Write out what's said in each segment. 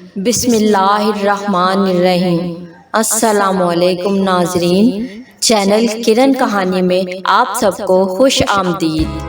بسم اللہ الرحمن الرحیم۔ السلام علیکم ناظرین، چینل کرن کہانی میں آپ سب کو خوش آمدید۔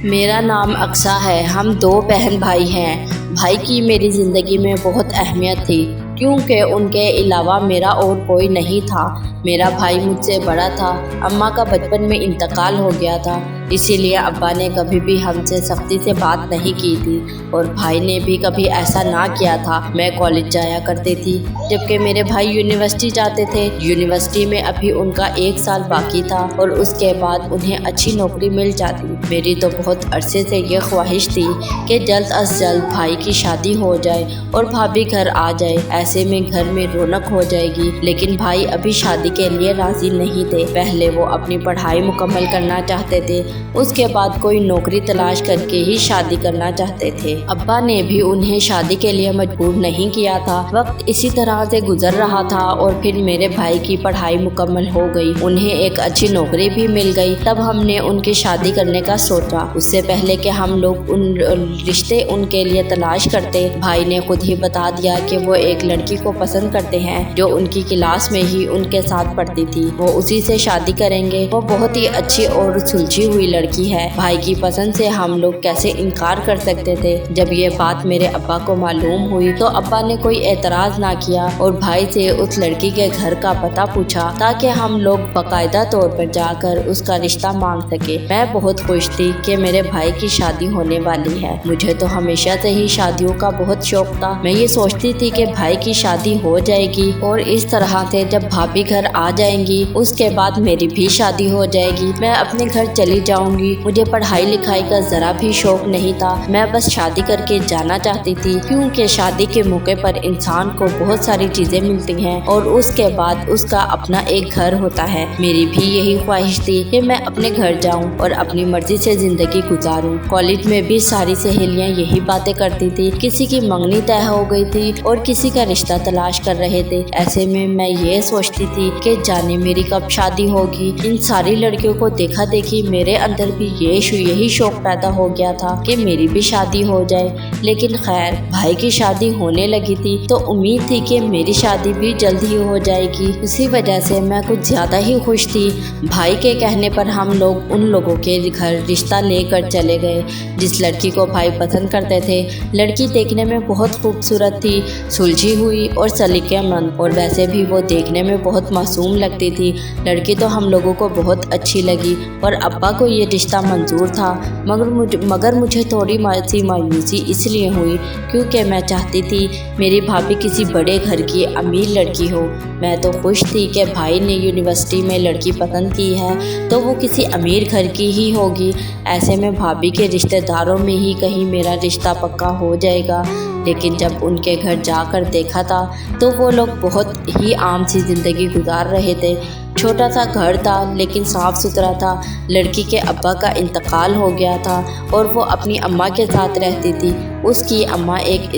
میرا نام اقصیٰ ہے، ہم دو بہن بھائی ہیں۔ بھائی کی میری زندگی میں بہت اہمیت تھی کیونکہ ان کے علاوہ میرا اور کوئی نہیں تھا۔ میرا بھائی مجھ سے بڑا تھا، اماں کا بچپن میں انتقال ہو گیا تھا، اسی لیے ابا نے کبھی بھی ہم سے سختی سے بات نہیں کی تھی اور بھائی نے بھی کبھی ایسا نہ کیا تھا۔ میں کالج جایا کرتی تھی جبکہ میرے بھائی یونیورسٹی جاتے تھے۔ یونیورسٹی میں ابھی ان کا 1 سال باقی تھا اور اس کے بعد انہیں اچھی نوکری مل جاتی۔ میری تو بہت عرصے سے یہ خواہش تھی کہ جلد از جلد بھائی کی شادی ہو جائے اور بھابھی گھر آ جائے، ایسے میں گھر میں رونق ہو جائے گی۔ لیکن بھائی ابھی شادی کے لیے راضی نہیں تھے۔ پہلے وہ اپنی پڑھائی مکمل کرنا چاہتے تھے، اس کے بعد کوئی نوکری تلاش کر کے ہی شادی کرنا چاہتے تھے۔ ابا نے بھی انہیں شادی کے لیے مجبور نہیں کیا تھا۔ وقت اسی طرح سے گزر رہا تھا اور پھر میرے بھائی کی پڑھائی مکمل ہو گئی، انہیں ایک اچھی نوکری بھی مل گئی۔ تب ہم نے ان کی شادی کرنے کا سوچا۔ اس سے پہلے کہ ہم لوگ رشتے ان کے لیے تلاش کرتے، بھائی نے خود ہی بتا دیا کہ وہ ایک لڑکی کو پسند کرتے ہیں جو ان کی کلاس میں ہی ان کے ساتھ پڑھتی تھی، وہ اسی سے شادی کریں گے۔ وہ بہت ہی اچھی اور سلجھی ہوئی لڑکی ہے۔ بھائی کی پسند سے ہم لوگ کیسے انکار کر سکتے تھے؟ جب یہ بات میرے ابا کو معلوم ہوئی تو ابا نے کوئی اعتراض نہ کیا اور بھائی سے اس لڑکی کے گھر کا پتہ پوچھا تاکہ ہم لوگ باقاعدہ طور پر جا کر اس کا رشتہ مانگ سکے۔ میں بہت خوش تھی کہ میرے بھائی کی شادی ہونے والی ہے۔ مجھے تو ہمیشہ سے ہی شادیوں کا بہت شوق تھا۔ میں یہ سوچتی تھی کہ بھائی کی شادی ہو جائے گی اور اس طرح سے جب بھابھی گھر آ جائیں گی اس کے بعد میری بھی شادی ہو جائے گی، میں اپنے گھر چلی جاؤں گی۔ مجھے پڑھائی لکھائی کا ذرا بھی شوق نہیں تھا، میں بس شادی کر کے جانا چاہتی تھی کیونکہ شادی کے موقع پر انسان کو بہت ساری چیزیں ملتی ہیں اور اس کے بعد اس کا اپنا ایک گھر ہوتا ہے۔ میری بھی یہی خواہش تھی کہ میں اپنے گھر جاؤں اور اپنی مرضی سے زندگی گزاروں۔ کالج میں بھی ساری سہیلیاں یہی باتیں کرتی تھی، کسی کی منگنی طے ہو گئی تھی اور کسی کا رشتہ تلاش کر رہے تھے۔ ایسے میں یہ سوچتی تھی کہ جانے میری کب شادی ہوگی۔ ان ساری لڑکیوں کو دیکھا دیکھی میرے اندر بھی یہی شوق پیدا ہو گیا تھا کہ میری بھی شادی ہو جائے۔ لیکن خیر، بھائی کی شادی ہونے لگی تھی تو امید تھی کہ میری شادی بھی جلد ہی ہو جائے گی، اسی وجہ سے میں کچھ زیادہ ہی خوش تھی۔ بھائی کے کہنے پر ہم لوگ ان لوگوں کے گھر رشتہ لے کر چلے گئے جس لڑکی کو بھائی پسند کرتے تھے۔ لڑکی دیکھنے میں بہت خوبصورت تھی، سلجھی ہوئی اور سلیقہ مند، اور ویسے بھی وہ دیکھنے میں بہت معصوم لگتی تھی۔ لڑکی تو ہم لوگوں کو بہت اچھی لگی اور ابا کو یہ رشتہ منظور تھا، مگر مجھے تھوڑی سی مایوسی اس لیے ہوئی کیونکہ میں چاہتی تھی میری بھابھی کسی بڑے گھر کی امیر لڑکی ہو۔ میں تو خوش تھی کہ بھائی نے یونیورسٹی میں لڑکی پسند کی ہے تو وہ کسی امیر گھر کی ہی ہوگی، ایسے میں بھابھی کے رشتہ داروں میں ہی کہیں میرا رشتہ پکا ہو جائے گا۔ لیکن جب ان کے گھر جا کر دیکھا تھا تو وہ لوگ بہت ہی عام سی زندگی گزار رہے تھے۔ چھوٹا سا گھر تھا لیکن صاف ستھرا تھا۔ لڑکی کے ابا کا انتقال ہو گیا تھا اور وہ اپنی اماں کے ساتھ رہتی تھی۔ اس کی اماں ایک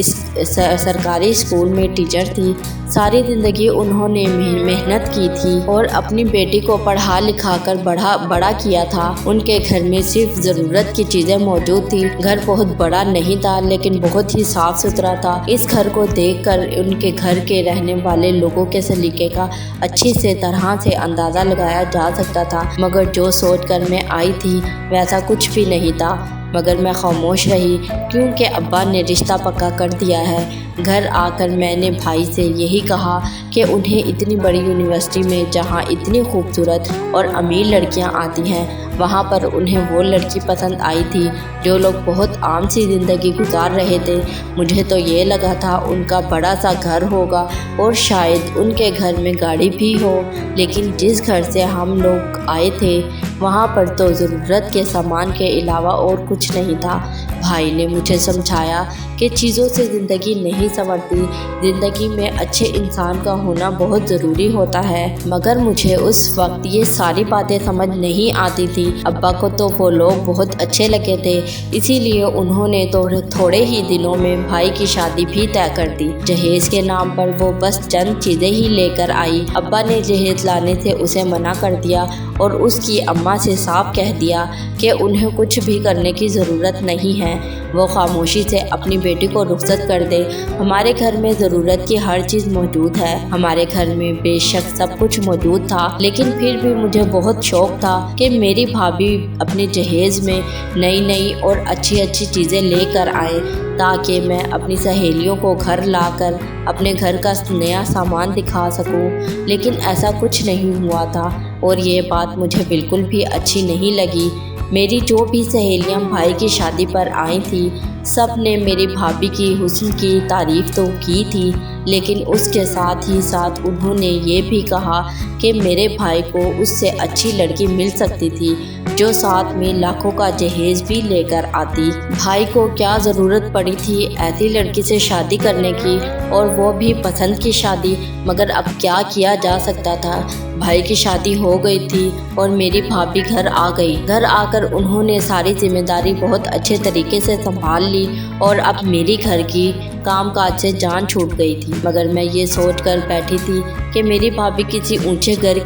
سرکاری اسکول میں ٹیچر تھی۔ ساری زندگی انہوں نے محنت کی تھی اور اپنی بیٹی کو پڑھا لکھا کر بڑا کیا تھا۔ ان کے گھر میں صرف ضرورت کی چیزیں موجود تھیں۔ گھر بہت بڑا نہیں تھا لیکن بہت ہی صاف ستھرا تھا۔ اس گھر کو دیکھ کر ان کے گھر کے رہنے والے لوگوں کے سلیقے کا اچھی طرح سے اندازہ لگایا جا سکتا تھا، مگر جو سوچ کر میں آئی تھی ویسا کچھ بھی نہیں تھا۔ مگر میں خاموش رہی کیونکہ ابا نے رشتہ پکا کر دیا ہے۔ گھر آ کر میں نے بھائی سے یہی کہا کہ انہیں اتنی بڑی یونیورسٹی میں جہاں اتنی خوبصورت اور امیر لڑکیاں آتی ہیں وہاں پر انہیں وہ لڑکی پسند آئی تھی جو لوگ بہت عام سی زندگی گزار رہے تھے۔ مجھے تو یہ لگا تھا ان کا بڑا سا گھر ہوگا اور شاید ان کے گھر میں گاڑی بھی ہو، لیکن جس گھر سے ہم لوگ آئے تھے وہاں پر تو ضرورت کے سامان کے علاوہ اور کچھ نہیں تھا۔ بھائی نے مجھے سمجھایا کہ چیزوں سے زندگی نہیں سنورتی، زندگی میں اچھے انسان کا ہونا بہت ضروری ہوتا ہے، مگر مجھے اس وقت یہ ساری باتیں سمجھ نہیں آتی تھی۔ ابا کو تو وہ لوگ بہت اچھے لگے تھے، اسی لیے انہوں نے تھوڑے ہی دنوں میں بھائی کی شادی بھی طے کر دی۔ جہیز کے نام پر وہ بس چند چیزیں ہی لے کر آئی۔ ابا نے جہیز لانے سے اسے منع کر دیا اور اس کی اماں سے صاف کہہ دیا کہ انہیں کچھ بھی کرنے کی ضرورت نہیں ہے، وہ خاموشی سے اپنی بیٹی کو رخصت کر دے۔ ہمارے گھر میں ضرورت کی ہر چیز موجود ہے۔ ہمارے گھر میں بے شک سب کچھ موجود تھا، لیکن پھر بھی مجھے بہت شوق تھا کہ میری بھابھی اپنے جہیز میں نئی نئی اور اچھی اچھی چیزیں لے کر آئیں تاکہ میں اپنی سہیلیوں کو گھر لا کر اپنے گھر کا نیا سامان دکھا سکوں، لیکن ایسا کچھ نہیں ہوا تھا اور یہ بات مجھے بالکل بھی اچھی نہیں لگی۔ میری جو بھی سہیلیاں بھائی کی شادی پر آئی تھیں، سب نے میری بھابھی کی حسن کی تعریف تو کی تھی، لیکن اس کے ساتھ ہی ساتھ انہوں نے یہ بھی کہا کہ میرے بھائی کو اس سے اچھی لڑکی مل سکتی تھی جو ساتھ میں لاکھوں کا جہیز بھی لے کر آتی۔ بھائی کو کیا ضرورت پڑی تھی ایسی لڑکی سے شادی کرنے کی، اور وہ بھی پسند کی شادی، مگر اب کیا کیا جا سکتا تھا۔ بھائی کی شادی ہو گئی تھی اور میری بھابھی گھر آ گئی۔ گھر آ کر انہوں نے ساری ذمہ داری بہت اچھے طریقے سے سنبھال لی اور اب میری گھر کی کام کاج سے جان چھوٹ گئی تھی، مگر میں یہ سوچ کر بیٹھی تھی کہ میری بھابھی کسی اونچے گھر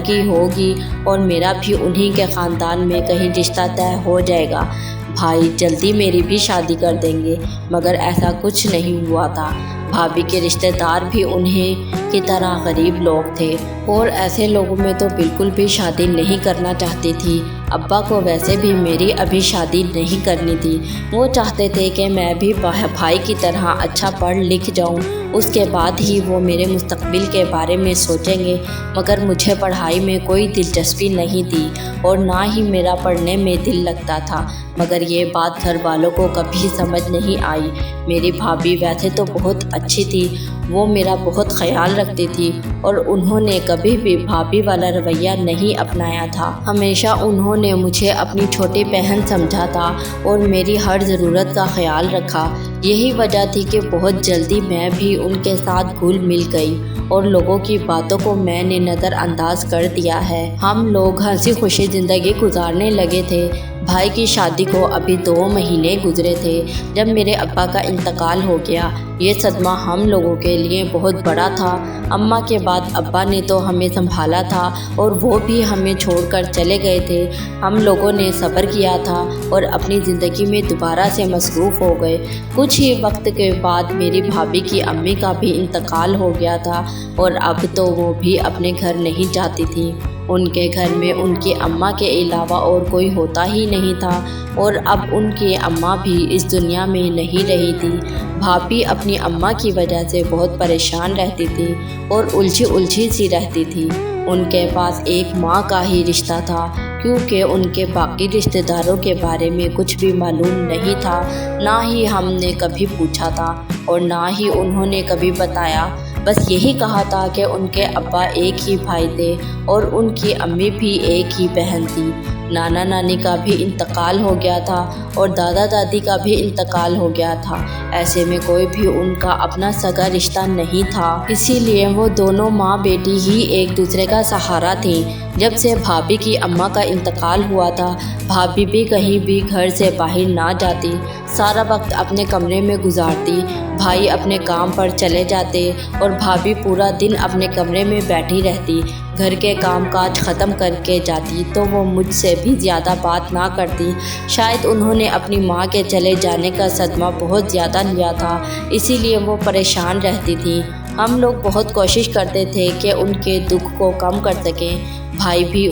کی ہوگی اور میرا بھی انہی کے خاندان میں کہیں رشتہ طے ہو جائے گا۔ بھائی جلدی میری بھی شادی کر دیں گے، مگر ایسا کچھ نہیں ہوا تھا۔ بھابھی کے رشتہ دار بھی انہیں کی طرح غریب لوگ تھے اور ایسے لوگوں میں تو بالکل بھی شادی نہیں کرنا چاہتی تھی۔ ابا کو ویسے بھی میری ابھی شادی نہیں کرنی تھی، وہ چاہتے تھے کہ میں بھی بھائی کی طرح اچھا پڑھ لکھ جاؤں، اس کے بعد ہی وہ میرے مستقبل کے بارے میں سوچیں گے، مگر مجھے پڑھائی میں کوئی دلچسپی نہیں تھی اور نہ ہی میرا پڑھنے میں دل لگتا تھا، مگر یہ بات گھر والوں کو کبھی سمجھ نہیں آئی۔ میری بھابھی ویسے تو بہت اچھی تھی، وہ میرا بہت خیال رکھتی تھی اور انہوں نے کبھی بھی بھابھی والا رویہ نہیں اپنایا تھا۔ ہمیشہ انہوں نے مجھے اپنی چھوٹی بہن سمجھا تھا اور میری ہر ضرورت کا خیال رکھا۔ یہی وجہ تھی کہ بہت جلدی میں بھی ان کے ساتھ گھل مل گئی اور لوگوں کی باتوں کو میں نے نظر انداز کر دیا ہے۔ ہم لوگ ہنسی خوشی زندگی گزارنے لگے تھے۔ بھائی کی شادی کو ابھی 2 مہینے گزرے تھے جب میرے ابا کا انتقال ہو گیا۔ یہ صدمہ ہم لوگوں کے لیے بہت بڑا تھا۔ اماں کے بعد ابا نے تو ہمیں سنبھالا تھا اور وہ بھی ہمیں چھوڑ کر چلے گئے تھے۔ ہم لوگوں نے صبر کیا تھا اور اپنی زندگی میں دوبارہ سے مصروف ہو گئے۔ کچھ ہی وقت کے بعد میری بھابھی کی امی کا بھی انتقال ہو گیا تھا اور اب تو وہ بھی اپنے گھر نہیں جاتی تھی۔ ان کے گھر میں ان کی اماں کے علاوہ اور کوئی ہوتا ہی نہیں تھا اور اب ان کی اماں بھی اس دنیا میں نہیں رہی تھی۔ بھابھی اپنی اماں کی وجہ سے بہت پریشان رہتی تھی اور الجھی سی رہتی تھی۔ ان کے پاس ایک ماں کا ہی رشتہ تھا، کیونکہ ان کے باقی رشتہ داروں کے بارے میں کچھ بھی معلوم نہیں تھا، نہ ہی ہم نے کبھی پوچھا تھا اور نہ ہی انہوں نے کبھی بتایا۔ بس یہی کہا تھا کہ ان کے ابا ایک ہی بھائی تھے اور ان کی امی بھی ایک ہی بہن تھی۔ نانا نانی کا بھی انتقال ہو گیا تھا اور دادا دادی کا بھی انتقال ہو گیا تھا۔ ایسے میں کوئی بھی ان کا اپنا سگا رشتہ نہیں تھا، اسی لیے وہ دونوں ماں بیٹی ہی ایک دوسرے کا سہارا تھیں۔ جب سے بھابھی کی اماں کا انتقال ہوا تھا، بھابھی بھی کہیں بھی گھر سے باہر نہ جاتی، سارا وقت اپنے کمرے میں گزارتی۔ بھائی اپنے کام پر چلے جاتے اور بھابھی پورا دن اپنے کمرے میں بیٹھی رہتی۔ گھر کے کام کاج ختم کر کے جاتی تو وہ مجھ سے بھی زیادہ بات نہ کرتی۔ شاید انہوں نے اپنی ماں کے چلے جانے کا صدمہ بہت زیادہ لیا تھا، اسی لیے وہ پریشان رہتی تھی۔ ہم لوگ بہت کوشش کرتے تھے کہ ان کے دکھ کو کم کر سکیں۔ بھائی بھی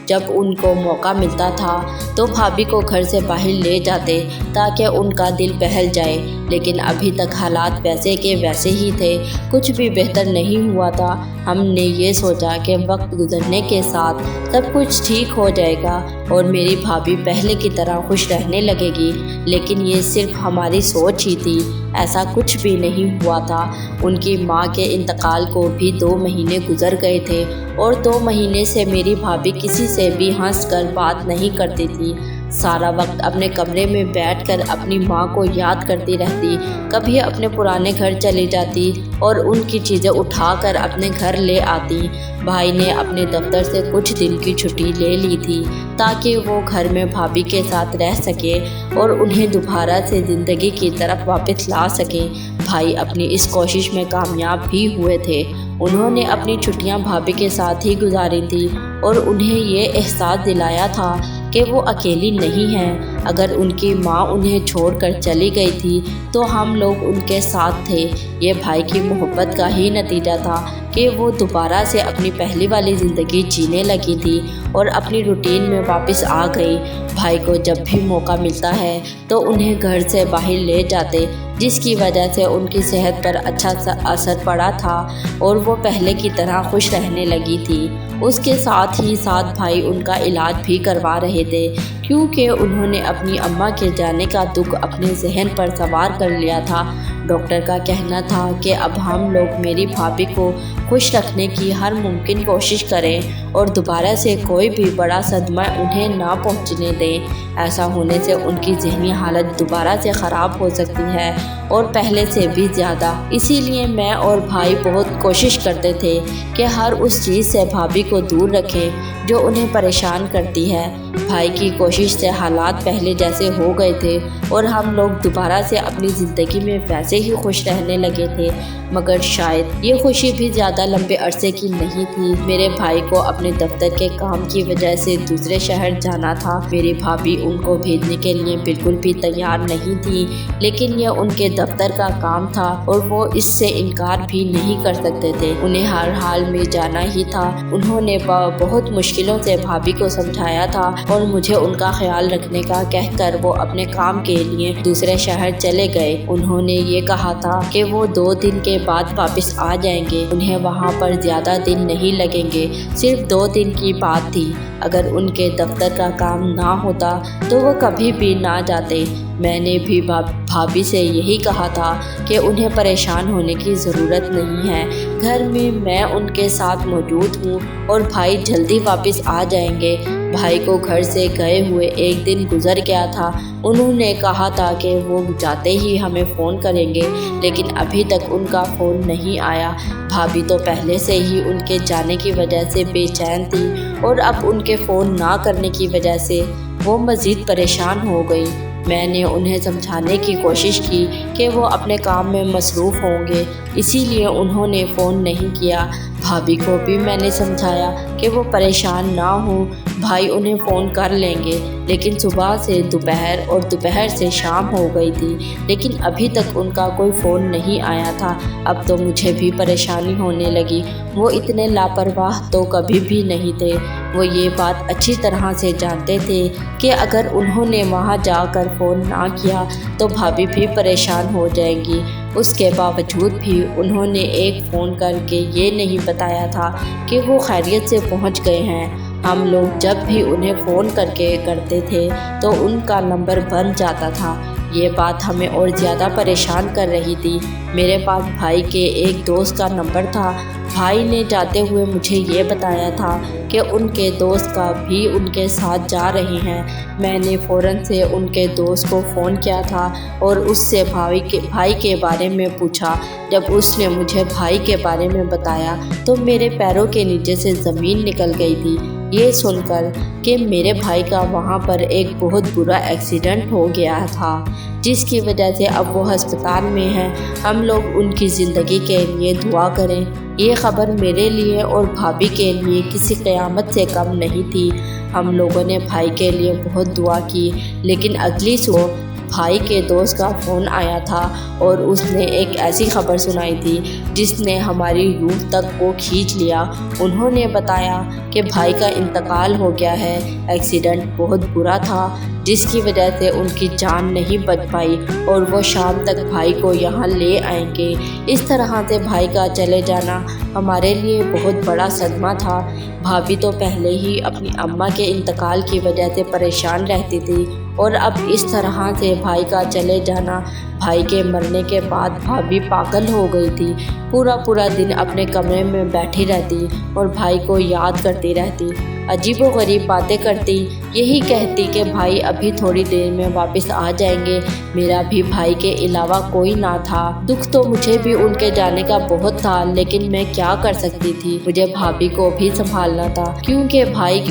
جب ان کو موقع ملتا تھا تو بھابھی کو گھر سے باہر لے جاتے تاکہ ان کا دل بہل جائے، لیکن ابھی تک حالات ویسے کے ویسے ہی تھے، کچھ بھی بہتر نہیں ہوا تھا۔ ہم نے یہ سوچا کہ وقت گزرنے کے ساتھ سب کچھ ٹھیک ہو جائے گا اور میری بھابھی پہلے کی طرح خوش رہنے لگے گی، لیکن یہ صرف ہماری سوچ ہی تھی، ایسا کچھ بھی نہیں ہوا تھا۔ ان کی ماں کے انتقال کو بھی 2 مہینے گزر گئے تھے اور 2 مہینے سے میری بھابھی کسی سے بھی ہنس کر بات نہیں کرتی تھی، سارا وقت اپنے کمرے میں بیٹھ کر اپنی ماں کو یاد کرتی رہتی۔ کبھی اپنے پرانے گھر چلی جاتی اور ان کی چیزیں اٹھا کر اپنے گھر لے آتی۔ بھائی نے اپنے دفتر سے کچھ دن کی چھٹی لے لی تھی تاکہ وہ گھر میں بھابھی کے ساتھ رہ سکے اور انہیں دوبارہ سے زندگی کی طرف واپس لا سکے۔ بھائی اپنی اس کوشش میں کامیاب بھی ہوئے تھے۔ انہوں نے اپنی چھٹیاں بھابھی کے ساتھ ہی گزاری تھی اور انہیں یہ احساس دلایا تھا کہ وہ اکیلی نہیں ہیں۔ اگر ان کی ماں انہیں چھوڑ کر چلی گئی تھی تو ہم لوگ ان کے ساتھ تھے۔ یہ بھائی کی محبت کا ہی نتیجہ تھا کہ وہ دوبارہ سے اپنی پہلی والی زندگی جینے لگی تھی اور اپنی روٹین میں واپس آ گئی۔ بھائی کو جب بھی موقع ملتا ہے تو انہیں گھر سے باہر لے جاتے، جس کی وجہ سے ان کی صحت پر اچھا اثر پڑا تھا اور وہ پہلے کی طرح خوش رہنے لگی تھی۔ اس کے ساتھ ہی ساتھ بھائی ان کا علاج بھی کروا رہے تھے، کیونکہ انہوں نے اپنی اماں کے جانے کا دکھ اپنے ذہن پر سوار کر لیا تھا۔ ڈاکٹر کا کہنا تھا کہ اب ہم لوگ میری بھابھی کو خوش رکھنے کی ہر ممکن کوشش کریں اور دوبارہ سے کوئی بھی بڑا صدمہ انہیں نہ پہنچنے دیں۔ ایسا ہونے سے ان کی ذہنی حالت دوبارہ سے خراب ہو سکتی ہے اور پہلے سے بھی زیادہ۔ اسی لیے میں اور بھائی بہت کوشش کرتے تھے کہ ہر اس چیز سے بھابھی کو دور رکھیں جو انہیں پریشان کرتی ہے۔ بھائی کی کوشش سے حالات پہلے جیسے ہو گئے تھے اور ہم لوگ دوبارہ سے اپنی زندگی میں ویسے ہی خوش رہنے لگے تھے، مگر شاید یہ خوشی بھی زیادہ لمبے عرصے کی نہیں تھی۔ میرے بھائی کو اپنے دفتر کے کام کی وجہ سے دوسرے شہر جانا تھا۔ میری بھابھی ان کو بھیجنے کے لیے بالکل بھی تیار نہیں تھی، لیکن یہ ان کے دفتر کا کام تھا اور وہ اس سے انکار بھی نہیں کر سکتے تھے۔ انہیں ہر حال میں جانا ہی تھا۔ انہوں نے بہت مشکلوں سے بھابھی کو سمجھایا تھا اور مجھے ان کا خیال رکھنے کا کہہ کر وہ اپنے کام کے لیے دوسرے شہر چلے گئے۔ انہوں نے یہ کہا تھا کہ وہ 2 دن کے بعد واپس آ جائیں گے، انہیں وہاں پر زیادہ دن نہیں لگیں گے، صرف 2 دن کی بات تھی۔ اگر ان کے دفتر کا کام نہ ہوتا تو وہ کبھی بھی نہ جاتے۔ میں نے بھی بھابھی سے یہی کہا تھا کہ انہیں پریشان ہونے کی ضرورت نہیں ہے، گھر میں ان کے ساتھ موجود ہوں اور بھائی جلدی واپس آ جائیں گے۔ بھائی کو گھر سے گئے ہوئے 1 دن گزر گیا تھا۔ انہوں نے کہا تھا کہ وہ جاتے ہی ہمیں فون کریں گے، لیکن ابھی تک ان کا فون نہیں آیا۔ بھابھی تو پہلے سے ہی ان کے جانے کی وجہ سے بے چین تھی اور اب ان کے فون نہ کرنے کی وجہ سے وہ مزید پریشان ہو گئی۔ میں نے انہیں سمجھانے کی کوشش کی کہ وہ اپنے کام میں مصروف ہوں گے، اسی لیے انہوں نے فون نہیں کیا۔ بھابھی کو بھی میں نے سمجھایا کہ وہ پریشان نہ ہوں، بھائی انہیں فون کر لیں گے، لیکن صبح سے دوپہر اور دوپہر سے شام ہو گئی تھی، لیکن ابھی تک ان کا کوئی فون نہیں آیا تھا۔ اب تو مجھے بھی پریشانی ہونے لگی۔ وہ اتنے لاپرواہ تو کبھی بھی نہیں تھے۔ وہ یہ بات اچھی طرح سے جانتے تھے کہ اگر انہوں نے وہاں جا کر فون نہ کیا تو بھابھی بھی پریشان ہو جائیں گی۔ اس کے باوجود بھی انہوں نے ایک فون کر کے یہ نہیں بتایا تھا کہ وہ خیریت سے پہنچ گئے ہیں۔ ہم لوگ جب بھی انہیں فون کرتے تھے تو ان کا نمبر بند جاتا تھا۔ یہ بات ہمیں اور زیادہ پریشان کر رہی تھی۔ میرے پاس بھائی کے ایک دوست کا نمبر تھا۔ بھائی نے جاتے ہوئے مجھے یہ بتایا تھا کہ ان کے دوست کا بھی ان کے ساتھ جا رہے ہیں۔ میں نے فوراً سے ان کے دوست کو فون کیا تھا اور اس سے بھائی کے بارے میں پوچھا۔ جب اس نے مجھے بھائی کے بارے میں بتایا تو میرے پیروں کے نیچے سے زمین نکل گئی تھی، یہ سن کر کہ میرے بھائی کا وہاں پر ایک بہت برا ایکسیڈنٹ ہو گیا تھا، جس کی وجہ سے اب وہ ہسپتال میں ہیں۔ ہم لوگ ان کی زندگی کے لیے دعا کریں۔ یہ خبر میرے لیے اور بھابھی کے لیے کسی قیامت سے کم نہیں تھی۔ ہم لوگوں نے بھائی کے لیے بہت دعا کی، لیکن اگلی صبح بھائی کے دوست کا فون آیا تھا اور اس نے ایک ایسی خبر سنائی تھی جس نے ہماری روح تک کو کھینچ لیا۔ انہوں نے بتایا کہ بھائی کا انتقال ہو گیا ہے۔ ایکسیڈنٹ بہت برا تھا، جس کی وجہ سے ان کی جان نہیں بچ پائی اور وہ شام تک بھائی کو یہاں لے آئیں گے۔ اس طرح سے بھائی کا چلے جانا ہمارے لیے بہت بڑا صدمہ تھا۔ بھابھی تو پہلے ہی اپنی اماں کے انتقال کی وجہ سے پریشان رہتی تھی اور اب اس طرح سے بھائی کا چلے جانا۔ بھائی کے مرنے کے بعد بھابھی پاگل ہو گئی تھی۔ پورا دن اپنے کمرے میں بیٹھی رہتی اور بھائی کو یاد کرتی رہتی، عجیب و غریب باتیں کرتی، یہی کہتی کہ بھائی ابھی تھوڑی دیر میں واپس آ جائیں گے۔ میرا بھی بھائی کے علاوہ کوئی نہ تھا۔ دکھ تو مجھے بھی ان کے جانے کا بہت تھا، لیکن میں کیا کر سکتی تھی؟ مجھے بھابھی کو بھی سنبھالنا تھا، کیونکہ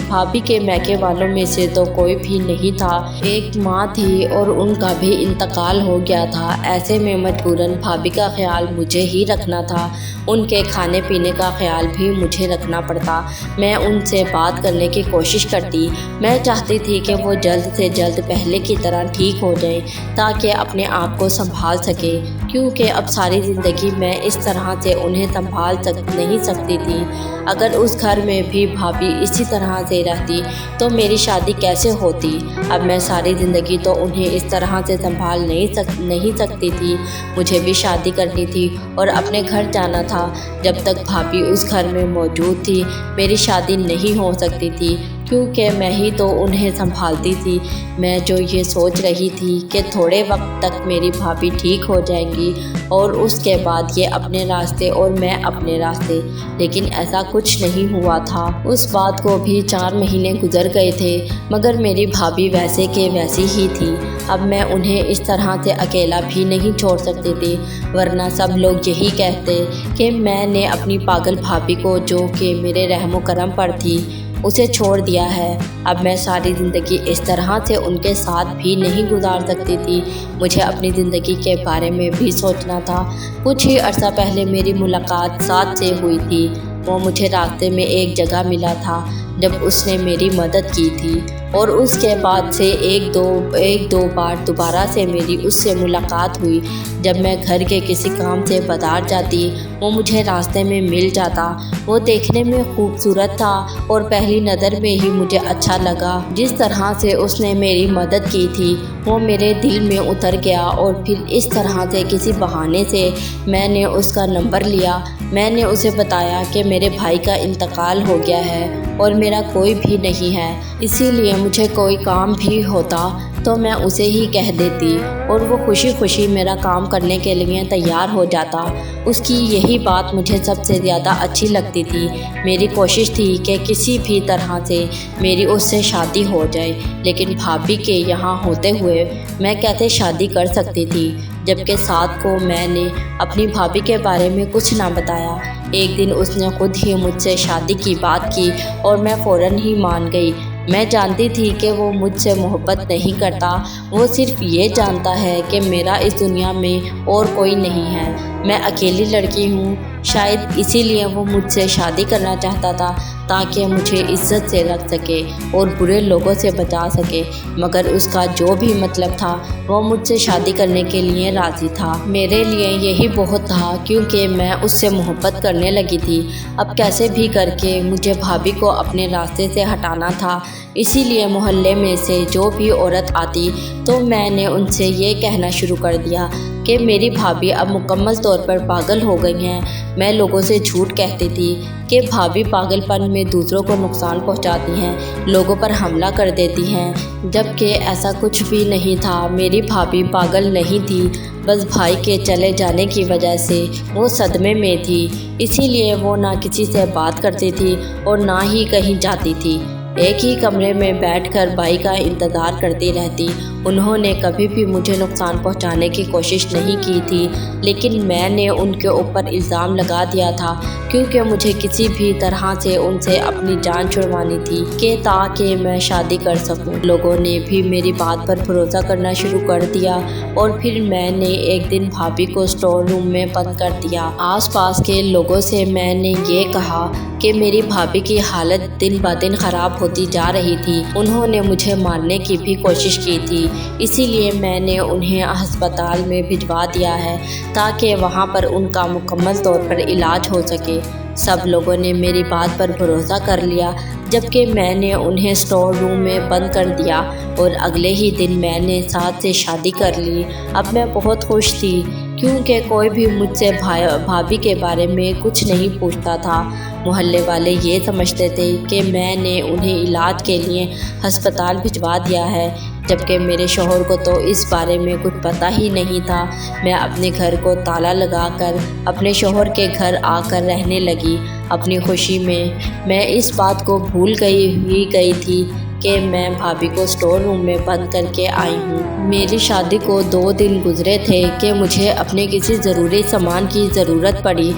بھابھی کے میکے والوں میں سے تو کوئی بھی نہیں تھا۔ ایک ماں تھی اور ان کا بھی انتقال ہو گیا تھا۔ ایسے میں مجبوراً بھابھی کا خیال مجھے ہی رکھنا تھا۔ ان کے کھانے پینے کا خیال بھی مجھے رکھنا پڑتا۔ میں ان سے بات کرنے کی کوشش کرتی۔ میں چاہتی تھی کہ وہ جلد سے جلد پہلے کی طرح ٹھیک ہو جائیں تاکہ اپنے آپ کو سنبھال سکے، کیونکہ اب ساری زندگی میں اس طرح سے انہیں سنبھال نہیں سکتی تھی۔ اگر اس گھر میں بھی بھابھی اسی طرح سے رہتی تو میری شادی کیسے ہوتی؟ اب میں ساری زندگی تو انہیں اس طرح سے سنبھال نہیں سکتی تھی۔ مجھے بھی شادی کرنی تھی اور اپنے گھر جانا تھا۔ جب تک بھابھی اس گھر میں موجود تھی میری شادی نہیں ہو سکتی تھی، کیونکہ میں ہی تو انہیں سنبھالتی تھی۔ میں جو یہ سوچ رہی تھی کہ تھوڑے وقت تک میری بھابھی ٹھیک ہو جائیں گی اور اس کے بعد یہ اپنے راستے اور میں اپنے راستے، لیکن ایسا کچھ نہیں ہوا تھا۔ اس بات کو بھی 4 مہینے گزر گئے تھے، مگر میری بھابھی ویسے کہ ویسی ہی تھی۔ اب میں انہیں اس طرح سے اکیلا بھی نہیں چھوڑ سکتی تھی، ورنہ سب لوگ یہی کہتے کہ میں نے اپنی پاگل بھابھی کو، جو کہ میرے رحم و کرم پر تھی، اسے چھوڑ دیا ہے۔ اب میں ساری زندگی اس طرح سے ان کے ساتھ بھی نہیں گزار سکتی تھی۔ مجھے اپنی زندگی کے بارے میں بھی سوچنا تھا۔ کچھ ہی عرصہ پہلے میری ملاقات سعد سے ہوئی تھی۔ وہ مجھے راستے میں ایک جگہ ملا تھا جب اس نے میری مدد کی تھی، اور اس کے بعد سے ایک دو بار دوبارہ سے میری اس سے ملاقات ہوئی۔ جب میں گھر کے کسی کام سے بازار جاتی وہ مجھے راستے میں مل جاتا۔ وہ دیکھنے میں خوبصورت تھا اور پہلی نظر میں ہی مجھے اچھا لگا۔ جس طرح سے اس نے میری مدد کی تھی وہ میرے دل میں اتر گیا، اور پھر اس طرح سے کسی بہانے سے میں نے اس کا نمبر لیا۔ میں نے اسے بتایا کہ میرے بھائی کا انتقال ہو گیا ہے اور میرا کوئی بھی نہیں ہے، اسی لیے مجھے کوئی کام بھی ہوتا تو میں اسے ہی کہہ دیتی اور وہ خوشی خوشی میرا کام کرنے کے لیے تیار ہو جاتا۔ اس کی یہی بات مجھے سب سے زیادہ اچھی لگتی تھی۔ میری کوشش تھی کہ کسی بھی طرح سے میری اس سے شادی ہو جائے، لیکن بھابھی کے یہاں ہوتے ہوئے میں کیسے شادی کر سکتی تھی؟ جبکہ سعد کو میں نے اپنی بھابھی کے بارے میں کچھ نہ بتایا۔ ایک دن اس نے خود ہی مجھ سے شادی کی بات کی اور میں فوراً ہی مان گئی۔ میں جانتی تھی کہ وہ مجھ سے محبت نہیں کرتا، وہ صرف یہ جانتا ہے کہ میرا اس دنیا میں اور کوئی نہیں ہے، میں اکیلی لڑکی ہوں۔ شاید اسی لیے وہ مجھ سے شادی کرنا چاہتا تھا تاکہ مجھے عزت سے رکھ سکے اور برے لوگوں سے بچا سکے، مگر اس کا جو بھی مطلب تھا وہ مجھ سے شادی کرنے کے لیے راضی تھا۔ میرے لیے یہی بہت تھا، کیونکہ میں اس سے محبت کرنے لگی تھی۔ اب کیسے بھی کر کے مجھے بھابھی کو اپنے راستے سے ہٹانا تھا، اسی لیے محلے میں سے جو بھی عورت آتی تو میں نے ان سے یہ کہنا شروع کر دیا کہ میری بھابھی اب مکمل طور پر پاگل ہو گئی ہیں۔ میں لوگوں سے جھوٹ کہتی تھی کہ بھابھی پاگل پن میں دوسروں کو نقصان پہنچاتی ہیں، لوگوں پر حملہ کر دیتی ہیں، جبکہ ایسا کچھ بھی نہیں تھا۔ میری بھابھی پاگل نہیں تھی، بس بھائی کے چلے جانے کی وجہ سے وہ صدمے میں تھی، اسی لیے وہ نہ کسی سے بات کرتی تھی اور نہ ہی کہیں جاتی تھی۔ ایک ہی کمرے میں بیٹھ کر بھائی کا انتظار کرتی رہتی۔ انہوں نے کبھی بھی مجھے نقصان پہنچانے کی کوشش نہیں کی تھی، لیکن میں نے ان کے اوپر الزام لگا دیا تھا، کیونکہ مجھے کسی بھی طرح سے ان سے اپنی جان چھڑوانی تھی کہ تاکہ میں شادی کر سکوں۔ لوگوں نے بھی میری بات پر بھروسہ کرنا شروع کر دیا، اور پھر میں نے ایک دن بھابھی کو اسٹور روم میں بند کر دیا۔ آس پاس کے لوگوں سے میں نے یہ کہا کہ میری بھابھی کی حالت دن بہ دن خراب ہوتی جا رہی تھی۔ انہوں نے مجھے مارنے کی بھی کوشش کی تھی، اسی لیے میں نے انہیں ہسپتال میں بھجوا دیا ہے تاکہ وہاں پر ان کا مکمل طور پر علاج ہو سکے۔ سب لوگوں نے میری بات پر بھروسہ کر لیا، جبکہ میں نے انہیں اسٹور روم میں بند کر دیا، اور اگلے ہی دن میں نے سعد سے شادی کر لی۔ اب میں بہت خوش تھی، کیونکہ کوئی بھی مجھ سے بھابھی کے بارے میں کچھ نہیں پوچھتا تھا۔ محلے والے یہ سمجھتے تھے کہ میں نے انہیں علاج کے لیے ہسپتال بھجوا دیا ہے، جبکہ میرے شوہر کو تو اس بارے میں کچھ پتہ ہی نہیں تھا۔ میں اپنے گھر کو تالا لگا کر اپنے شوہر کے گھر آ کر رہنے لگی۔ اپنی خوشی میں اس بات کو بھول گئی تھی کہ میں بھابھی کو اسٹور روم میں بند کر کے آئی ہوں۔ میری شادی کو 2 دن گزرے تھے کہ مجھے اپنے کسی ضروری سامان کی ضرورت پڑی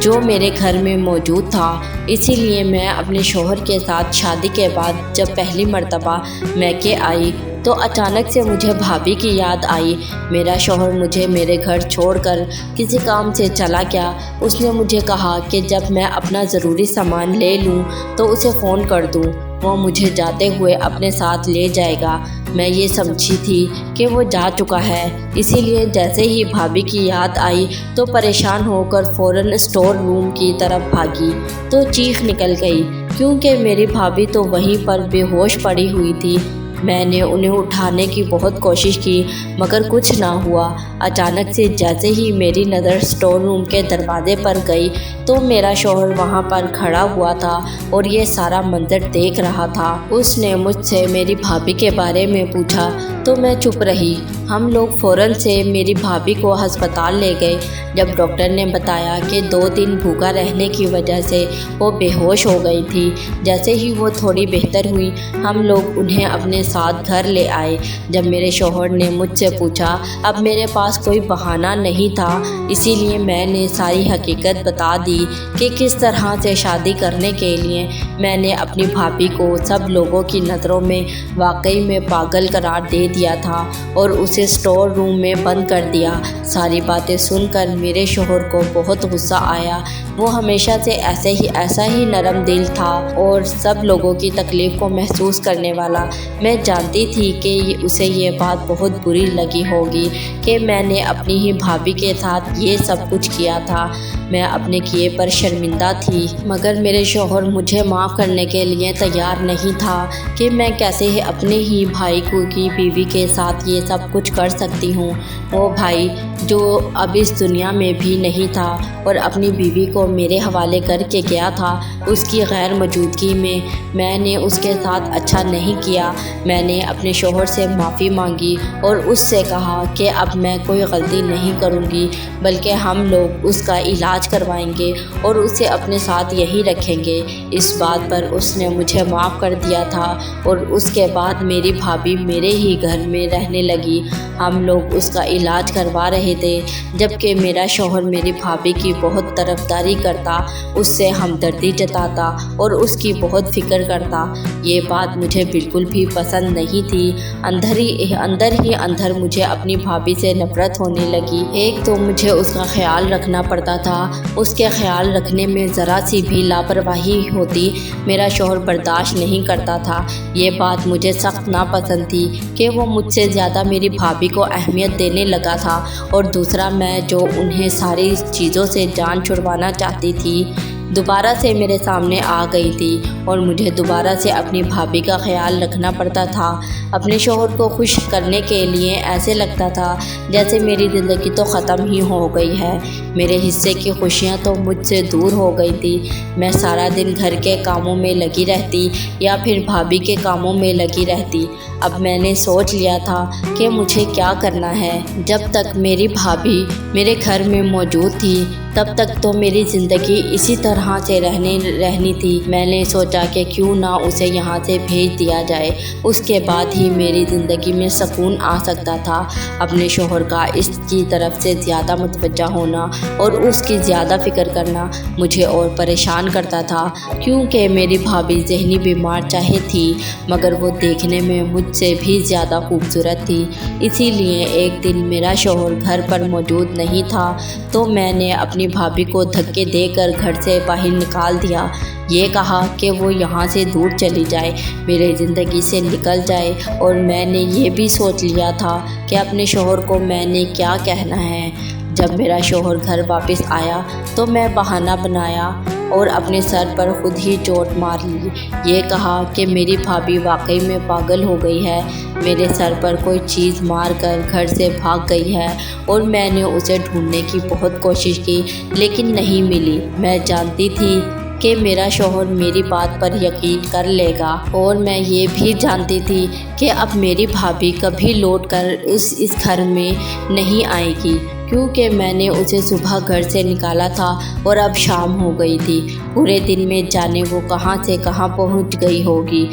جو میرے گھر میں موجود تھا، اسی لیے میں اپنے شوہر کے ساتھ شادی کے بعد جب پہلی مرتبہ میکے آئی تو اچانک سے مجھے بھابھی کی یاد آئی۔ میرا شوہر مجھے میرے گھر چھوڑ کر کسی کام سے چلا گیا۔ اس نے مجھے کہا کہ جب میں اپنا ضروری سامان لے لوں تو اسے فون کر دوں۔ وہ مجھے جاتے ہوئے اپنے ساتھ لے جائے گا۔ میں یہ سمجھی تھی کہ وہ جا چکا ہے، اسی لیے جیسے ہی بھابھی کی یاد آئی تو پریشان ہو کر فوراً اسٹور روم کی طرف بھاگی تو چیخ نکل گئی، کیونکہ میری بھابھی تو وہیں پر بے ہوش پڑی ہوئی تھی۔ میں نے انہیں اٹھانے کی بہت کوشش کی مگر کچھ نہ ہوا۔ اچانک سے جیسے ہی میری نظر اسٹور روم کے دروازے پر گئی تو میرا شوہر وہاں پر کھڑا ہوا تھا اور یہ سارا منظر دیکھ رہا تھا۔ اس نے مجھ سے میری بھابھی کے بارے میں پوچھا تو میں چپ رہی۔ ہم لوگ فوراً سے میری بھابھی کو ہسپتال لے گئے۔ جب ڈاکٹر نے بتایا کہ 2 دن بھوکا رہنے کی وجہ سے وہ بے ہوش ہو گئی تھی، جیسے ہی وہ تھوڑی بہتر ہوئی ہم لوگ انہیں اپنے ساتھ گھر لے آئے۔ جب میرے شوہر نے مجھ سے پوچھا، اب میرے پاس کوئی بہانہ نہیں تھا، اسی لیے میں نے ساری حقیقت بتا دی کہ کس طرح سے شادی کرنے کے لیے میں نے اپنی بھابھی کو سب لوگوں کی نظروں میں واقعی میں پاگل قرار دے دیا تھا اور اسے اسٹور روم میں بند کر دیا۔ ساری باتیں سن کر میرے شوہر کو بہت غصہ آیا۔ وہ ہمیشہ سے ایسا ہی نرم دل تھا اور سب لوگوں کی تکلیف کو محسوس کرنے والا۔ میں جانتی تھی کہ اسے یہ بات بہت بری لگی ہوگی کہ میں نے اپنی ہی بھابھی کے ساتھ یہ سب کچھ کیا تھا۔ میں اپنے کیے پر شرمندہ تھی مگر میرے شوہر مجھے معاف کرنے کے لیے تیار نہیں تھا کہ میں کیسے اپنے ہی بھائی کی بیوی کے ساتھ یہ سب کچھ کر سکتی ہوں۔ وہ بھائی جو اب اس دنیا میں بھی نہیں تھا اور اپنی بیوی کو میرے حوالے کر کے گیا تھا، اس کی غیر موجودگی میں نے اس کے ساتھ اچھا نہیں کیا۔ میں نے اپنے شوہر سے معافی مانگی اور اس سے کہا کہ اب میں کوئی غلطی نہیں کروں گی بلکہ ہم لوگ اس کا علاج کروائیں گے اور اسے اپنے ساتھ یہی رکھیں گے۔ اس بات پر اس نے مجھے معاف کر دیا تھا اور اس کے بعد میری بھابھی میرے ہی گھر میں رہنے لگی۔ ہم لوگ اس کا علاج کروا رہے تھے جبکہ میرا شوہر میری بھابھی کی بہت طرفداری کرتا، اس سے ہمدردی جتاتا اور اس کی بہت فکر کرتا۔ یہ بات مجھے بالکل بھی پسند نہیں تھی۔ اندر ہی اندر مجھے اپنی بھابھی سے نفرت ہونے لگی۔ ایک تو مجھے اس کا خیال رکھنا پڑتا تھا، اس کے خیال رکھنے میں ذرا سی بھی لاپرواہی ہوتی میرا شوہر برداشت نہیں کرتا تھا۔ یہ بات مجھے سخت ناپسند تھی کہ وہ مجھ سے زیادہ میری بھابھی کو اہمیت دینے لگا تھا، اور دوسرا میں جو انہیں ساری چیزوں سے جان چھڑوانا چاہتی تھی دوبارہ سے میرے سامنے آ گئی تھی اور مجھے دوبارہ سے اپنی بھابھی کا خیال رکھنا پڑتا تھا۔ اپنے شوہر کو خوش کرنے کے لیے ایسے لگتا تھا جیسے میری زندگی تو ختم ہی ہو گئی ہے، میرے حصے کی خوشیاں تو مجھ سے دور ہو گئی تھی۔ میں سارا دن گھر کے کاموں میں لگی رہتی یا پھر بھابھی کے کاموں میں لگی رہتی۔ اب میں نے سوچ لیا تھا کہ مجھے کیا کرنا ہے۔ جب تک میری بھابھی میرے گھر میں موجود تھی تب تک تو میری زندگی اسی طرح سے رہنی تھی۔ میں نے سوچا کہ کیوں نہ اسے یہاں سے بھیج دیا جائے، اس کے بعد ہی میری زندگی میں سکون آ سکتا تھا۔ اپنے شوہر کا اس کی طرف سے زیادہ متوجہ ہونا اور اس کی زیادہ فکر کرنا مجھے اور پریشان کرتا تھا، کیونکہ میری بھابھی ذہنی بیمار چاہے تھی مگر وہ دیکھنے میں مجھ سے بھی زیادہ خوبصورت تھی۔ اسی لیے ایک دن میرا شوہر گھر پر موجود نہیں تھا تو میں نے اپنی بھابھی کو دھکے دے کر گھر سے باہر نکال دیا۔ یہ کہا کہ وہ یہاں سے دور چلی جائے، میرے زندگی سے نکل جائے، اور میں نے یہ بھی سوچ لیا تھا کہ اپنے شوہر کو میں نے کیا کہنا ہے۔ جب میرا شوہر گھر واپس آیا تو میں بہانہ بنایا اور اپنے سر پر خود ہی چوٹ مار لی۔ یہ کہا کہ میری بھابھی واقعی میں پاگل ہو گئی ہے، میرے سر پر کوئی چیز مار کر گھر سے بھاگ گئی ہے، اور میں نے اسے ڈھونڈنے کی بہت کوشش کی لیکن نہیں ملی۔ میں جانتی تھی کہ میرا شوہر میری بات پر یقین کر لے گا، اور میں یہ بھی جانتی تھی کہ اب میری بھابھی کبھی لوٹ کر اس گھر میں نہیں آئے گی، کیونکہ میں نے اسے صبح گھر سے نکالا تھا اور اب شام ہو گئی تھی۔ پورے دن میں جانے وہ کہاں سے کہاں پہنچ گئی ہوگی۔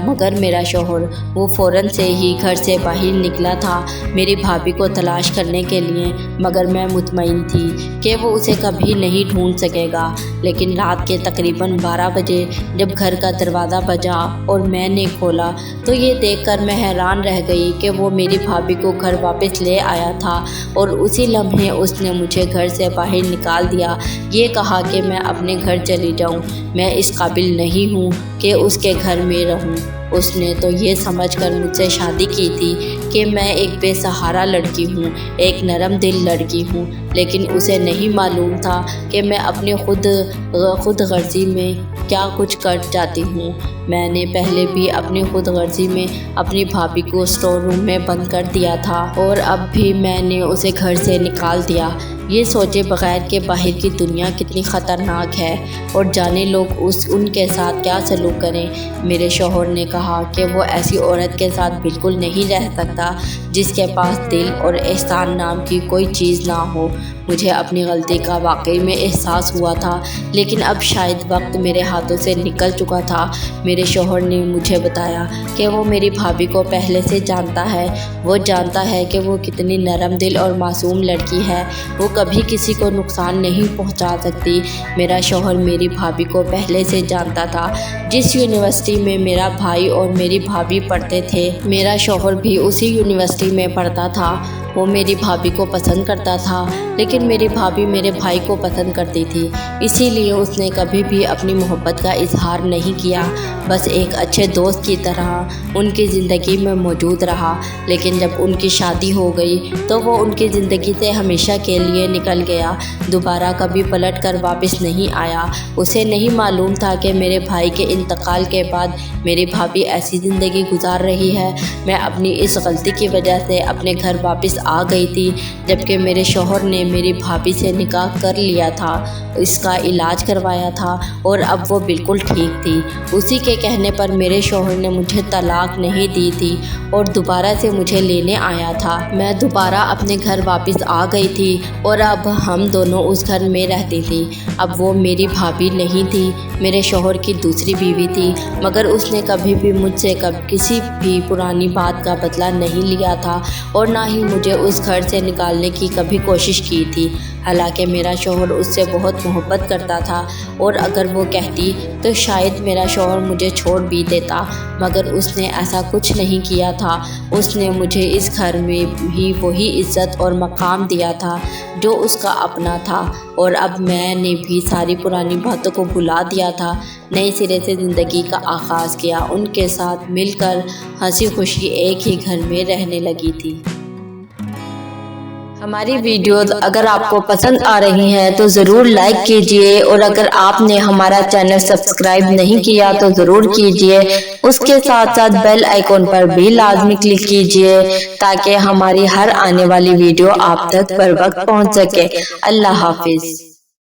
مگر میرا شوہر وہ فوراً سے ہی گھر سے باہر نکلا تھا میری بھابھی کو تلاش کرنے کے لیے، مگر میں مطمئن تھی کہ وہ اسے کبھی نہیں ڈھونڈ سکے گا۔ لیکن رات کے تقریباً 12 بجے جب گھر کا دروازہ بجا اور میں نے کھولا تو یہ دیکھ کر میں حیران رہ گئی کہ وہ میری بھابھی کو گھر واپس لے آیا تھا اور اسی اسی لمحے اس نے مجھے گھر سے باہر نکال دیا، یہ کہا کہ میں اپنے گھر چلی جاؤں، میں اس قابل نہیں ہوں کہ اس کے گھر میں رہوں۔ اس نے تو یہ سمجھ کر مجھ سے شادی کی تھی کہ میں ایک بے سہارا لڑکی ہوں، ایک نرم دل لڑکی ہوں، لیکن اسے نہیں معلوم تھا کہ میں اپنی خود غرضی میں کیا کچھ کر جاتی ہوں۔ میں نے پہلے بھی اپنی خود غرضی میں اپنی بھابھی کو اسٹور روم میں بند کر دیا تھا، اور اب بھی میں نے اسے گھر سے نکال دیا، یہ سوچے بغیر کہ باہر کی دنیا کتنی خطرناک ہے اور جانے لوگ ان کے ساتھ کیا سلوک کریں۔ میرے شوہر نے کہا کہ وہ ایسی عورت کے ساتھ بالکل نہیں رہ سکتا جس کے پاس دل اور احسان نام کی کوئی چیز نہ ہو۔ مجھے اپنی غلطی کا واقعی میں احساس ہوا تھا، لیکن اب شاید وقت میرے ہاتھوں سے نکل چکا تھا۔ میرے شوہر نے مجھے بتایا کہ وہ میری بھابھی کو پہلے سے جانتا ہے، وہ جانتا ہے کہ وہ کتنی نرم دل اور معصوم لڑکی ہے، وہ کبھی کسی کو نقصان نہیں پہنچا سکتی۔ میرا شوہر میری بھابھی کو پہلے سے جانتا تھا۔ جس یونیورسٹی میں میرا بھائی اور میری بھابھی پڑھتے تھے، میرا شوہر بھی اسی یونیورسٹی میں پڑھتا تھا۔ وہ میری بھابھی کو پسند کرتا تھا، لیکن میری بھابھی میرے بھائی کو پسند کرتی تھی، اسی لیے اس نے کبھی بھی اپنی محبت کا اظہار نہیں کیا، بس ایک اچھے دوست کی طرح ان کی زندگی میں موجود رہا۔ لیکن جب ان کی شادی ہو گئی تو وہ ان کی زندگی سے ہمیشہ کے لیے نکل گیا، دوبارہ کبھی پلٹ کر واپس نہیں آیا۔ اسے نہیں معلوم تھا کہ میرے بھائی کے انتقال کے بعد میری بھابھی ایسی زندگی گزار رہی ہے۔ میں اپنی اس غلطی کی وجہ سے اپنے گھر واپس آ گئی تھی، جبکہ میرے شوہر نے میری بھابھی سے نکاح کر لیا تھا، اس کا علاج کروایا تھا اور اب وہ بالکل ٹھیک تھی۔ اسی کے کہنے پر میرے شوہر نے مجھے طلاق نہیں دی تھی اور دوبارہ سے مجھے لینے آیا تھا۔ میں دوبارہ اپنے گھر واپس آ گئی تھی اور اب ہم دونوں اس گھر میں رہتی تھی۔ اب وہ میری بھابھی نہیں تھی، میرے شوہر کی دوسری بیوی تھی، مگر اس نے کبھی بھی مجھ سے کسی بھی پرانی بات کا بدلہ نہیں لیا تھا اور نہ ہی مجھے اس گھر سے نکالنے کی کبھی کوشش کی تھی۔ حالانکہ میرا شوہر اس سے بہت محبت کرتا تھا اور اگر وہ کہتی تو شاید میرا شوہر مجھے چھوڑ بھی دیتا، مگر اس نے ایسا کچھ نہیں کیا تھا۔ اس نے مجھے اس گھر میں بھی وہی عزت اور مقام دیا تھا جو اس کا اپنا تھا، اور اب میں نے بھی ساری پرانی باتوں کو بھلا دیا تھا، نئے سرے سے زندگی کا آغاز کیا، ان کے ساتھ مل کر ہنسی خوشی ایک ہی گھر میں رہنے لگی تھی۔ ہماری ویڈیوز اگر آپ کو پسند آ رہی ہیں تو ضرور لائک کیجئے، اور اگر آپ نے ہمارا چینل سبسکرائب نہیں کیا تو ضرور کیجئے، اس کے ساتھ ساتھ بیل آئیکن پر بھی لازمی کلک کیجئے تاکہ ہماری ہر آنے والی ویڈیو آپ تک بر وقت پہنچ سکے۔ اللہ حافظ۔